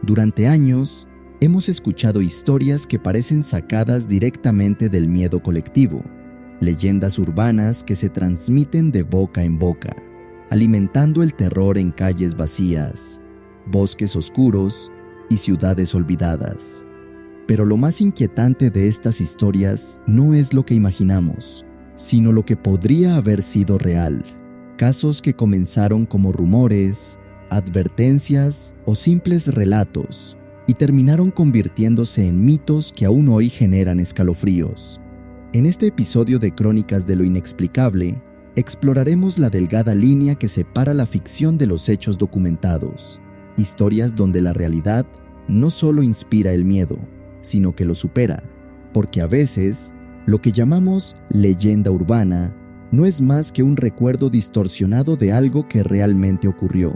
Durante años, hemos escuchado historias que parecen sacadas directamente del miedo colectivo, leyendas urbanas que se transmiten de boca en boca, alimentando el terror en calles vacías, bosques oscuros y ciudades olvidadas. Pero lo más inquietante de estas historias no es lo que imaginamos, sino lo que podría haber sido real. Casos que comenzaron como rumores, advertencias o simples relatos y terminaron convirtiéndose en mitos que aún hoy generan escalofríos. En este episodio de Crónicas de lo Inexplicable, exploraremos la delgada línea que separa la ficción de los hechos documentados, historias donde la realidad no solo inspira el miedo, sino que lo supera, porque a veces lo que llamamos leyenda urbana no es más que un recuerdo distorsionado de algo que realmente ocurrió.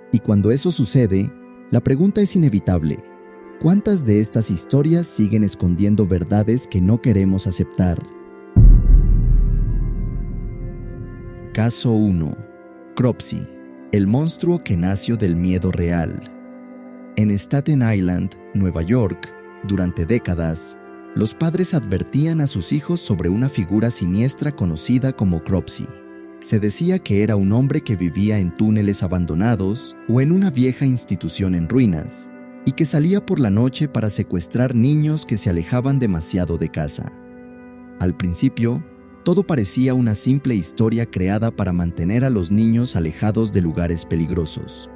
Y cuando eso sucede, la pregunta es inevitable: ¿cuántas de estas historias siguen escondiendo verdades que no queremos aceptar? Caso 1. Cropsey, el monstruo que nació del miedo real. En Staten Island, Nueva York, durante décadas, los padres advertían a sus hijos sobre una figura siniestra conocida como Cropsey. Se decía que era un hombre que vivía en túneles abandonados o en una vieja institución en ruinas, y que salía por la noche para secuestrar niños que se alejaban demasiado de casa. Al principio, todo parecía una simple historia creada para mantener a los niños alejados de lugares peligrosos.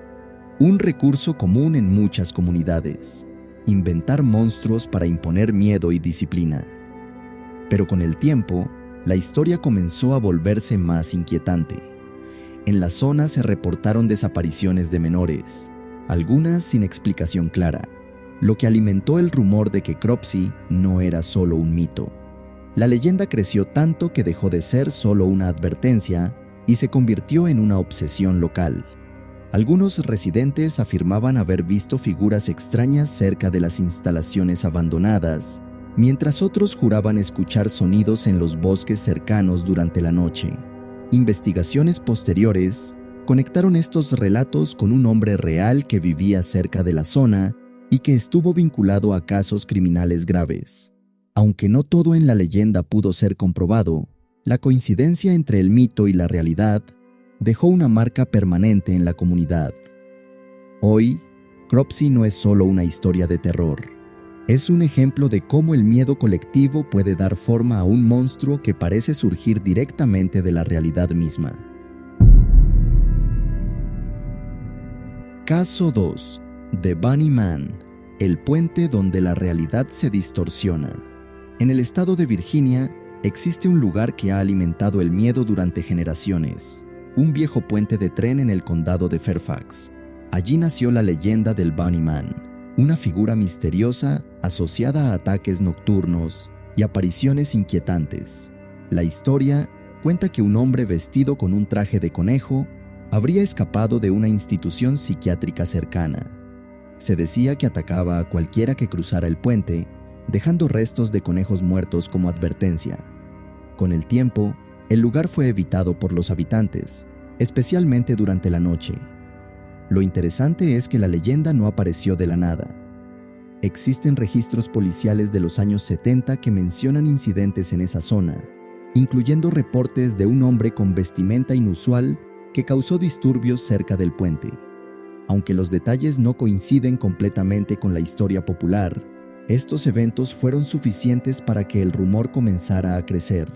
Un recurso común en muchas comunidades: inventar monstruos para imponer miedo y disciplina. Pero con el tiempo, la historia comenzó a volverse más inquietante. En la zona se reportaron desapariciones de menores, algunas sin explicación clara, lo que alimentó el rumor de que Cropsey no era solo un mito. La leyenda creció tanto que dejó de ser solo una advertencia y se convirtió en una obsesión local. Algunos residentes afirmaban haber visto figuras extrañas cerca de las instalaciones abandonadas, mientras otros juraban escuchar sonidos en los bosques cercanos durante la noche. Investigaciones posteriores conectaron estos relatos con un hombre real que vivía cerca de la zona y que estuvo vinculado a casos criminales graves. Aunque no todo en la leyenda pudo ser comprobado, la coincidencia entre el mito y la realidad dejó una marca permanente en la comunidad. Hoy, Cropsey no es solo una historia de terror. Es un ejemplo de cómo el miedo colectivo puede dar forma a un monstruo que parece surgir directamente de la realidad misma. Caso 2. The Bunny Man, el puente donde la realidad se distorsiona. En el estado de Virginia, existe un lugar que ha alimentado el miedo durante generaciones: un viejo puente de tren en el condado de Fairfax. Allí nació la leyenda del Bunny Man, una figura misteriosa asociada a ataques nocturnos y apariciones inquietantes. La historia cuenta que un hombre vestido con un traje de conejo habría escapado de una institución psiquiátrica cercana. Se decía que atacaba a cualquiera que cruzara el puente, dejando restos de conejos muertos como advertencia. Con el tiempo, el lugar fue evitado por los habitantes, especialmente durante la noche. Lo interesante es que la leyenda no apareció de la nada. Existen registros policiales de los años 70 que mencionan incidentes en esa zona, incluyendo reportes de un hombre con vestimenta inusual que causó disturbios cerca del puente. Aunque los detalles no coinciden completamente con la historia popular, estos eventos fueron suficientes para que el rumor comenzara a crecer.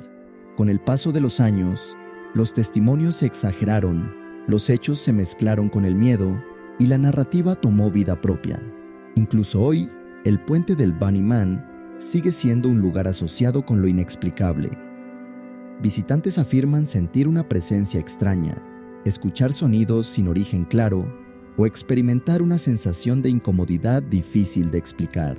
Con el paso de los años, los testimonios se exageraron, los hechos se mezclaron con el miedo y la narrativa tomó vida propia. Incluso hoy, el puente del Bunny Man sigue siendo un lugar asociado con lo inexplicable. Visitantes afirman sentir una presencia extraña, escuchar sonidos sin origen claro o experimentar una sensación de incomodidad difícil de explicar.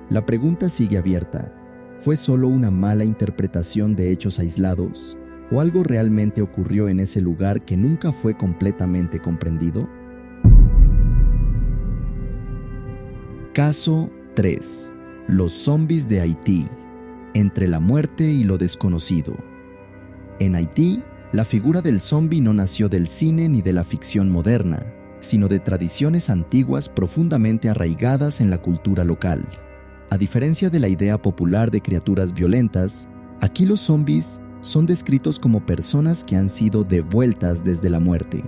La pregunta sigue abierta: ¿fue solo una mala interpretación de hechos aislados o algo realmente ocurrió en ese lugar que nunca fue completamente comprendido? Caso 3. Los zombies de Haití, entre la muerte y lo desconocido. En Haití, la figura del zombi no nació del cine ni de la ficción moderna. sino de tradiciones antiguas profundamente arraigadas en la cultura local. A diferencia de la idea popular de criaturas violentas, aquí los zombies son descritos como personas que han sido devueltas desde la muerte.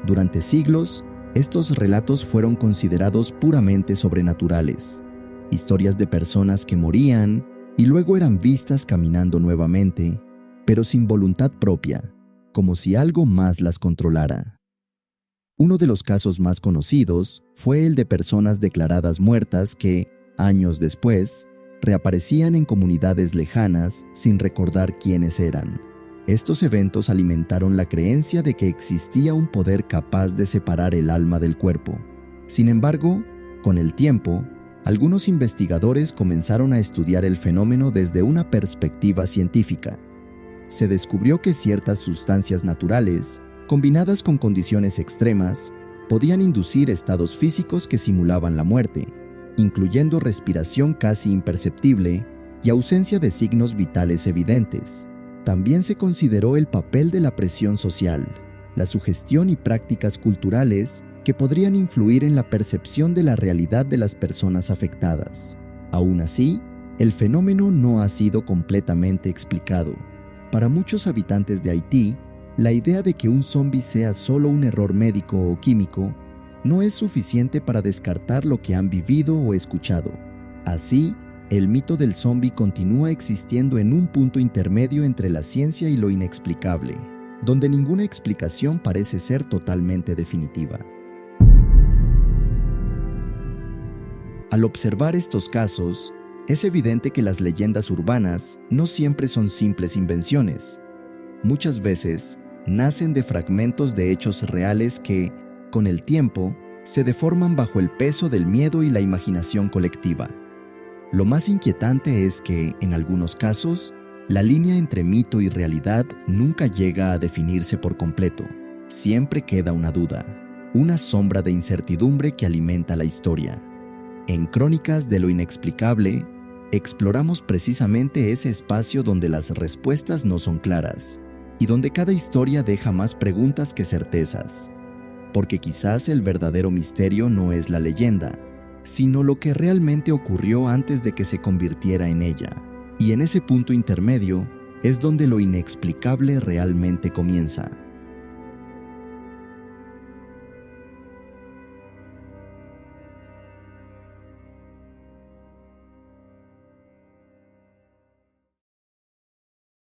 Durante siglos, estos relatos fueron considerados puramente sobrenaturales, historias de personas que morían y luego eran vistas caminando nuevamente, pero sin voluntad propia, como si algo más las controlara. Uno de los casos más conocidos fue el de personas declaradas muertas que, años después, reaparecían en comunidades lejanas sin recordar quiénes eran. Estos eventos alimentaron la creencia de que existía un poder capaz de separar el alma del cuerpo. Sin embargo, con el tiempo, algunos investigadores comenzaron a estudiar el fenómeno desde una perspectiva científica. Se descubrió que ciertas sustancias naturales, combinadas con condiciones extremas, podían inducir estados físicos que simulaban la muerte, incluyendo respiración casi imperceptible y ausencia de signos vitales evidentes. También se consideró el papel de la presión social, la sugestión y prácticas culturales que podrían influir en la percepción de la realidad de las personas afectadas. Aún así, el fenómeno no ha sido completamente explicado. Para muchos habitantes de Haití, la idea de que un zombi sea solo un error médico o químico no es suficiente para descartar lo que han vivido o escuchado. Así, el mito del zombi continúa existiendo en un punto intermedio entre la ciencia y lo inexplicable, donde ninguna explicación parece ser totalmente definitiva. Al observar estos casos, es evidente que las leyendas urbanas no siempre son simples invenciones. Muchas veces, nacen de fragmentos de hechos reales que, con el tiempo, se deforman bajo el peso del miedo y la imaginación colectiva. Lo más inquietante es que, en algunos casos, la línea entre mito y realidad nunca llega a definirse por completo. Siempre queda una duda, una sombra de incertidumbre que alimenta la historia. En Crónicas de lo Inexplicable, exploramos precisamente ese espacio donde las respuestas no son claras y donde cada historia deja más preguntas que certezas. Porque quizás el verdadero misterio no es la leyenda, sino lo que realmente ocurrió antes de que se convirtiera en ella. Y en ese punto intermedio es donde lo inexplicable realmente comienza.